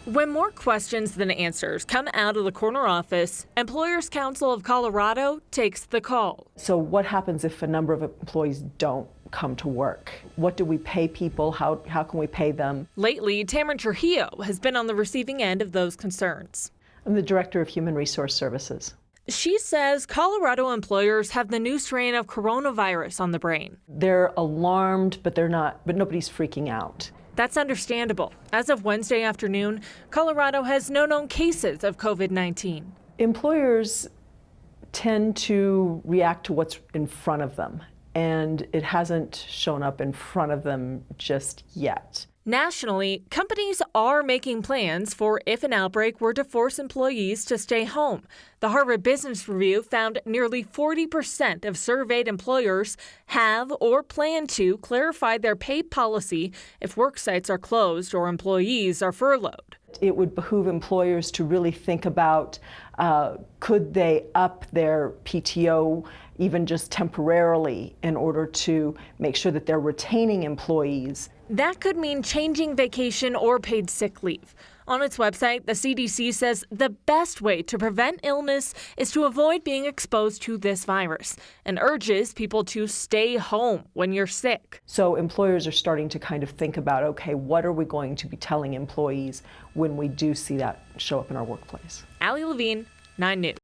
When more questions than answers come out of the corner office, Employers Council of Colorado takes the call. So what happens if a number of employees don't come to work? What do we pay people? How can we pay them? Lately, Tamara Trujillo has been on the receiving end of those concerns. I'm the Director of Human Resource Services. She says Colorado employers have the new strain of coronavirus on the brain. They're alarmed, but nobody's freaking out. That's understandable. As of Wednesday afternoon, Colorado has no known cases of COVID-19. Employers tend to react to what's in front of them, and it hasn't shown up in front of them just yet. Nationally, companies are making plans for if an outbreak were to force employees to stay home. The Harvard Business Review found nearly 40% of surveyed employers have or plan to clarify their pay policy if work sites are closed or employees are furloughed. It would behoove employers to really think about could they up their PTO even just temporarily in order to make sure that they're retaining employees. That could mean changing vacation or paid sick leave. On its website, the CDC says the best way to prevent illness is to avoid being exposed to this virus and urges people to stay home when you're sick. So employers are starting to kind of think about, okay, what are we going to be telling employees when we do see that show up in our workplace? Allie Levine, 9 News.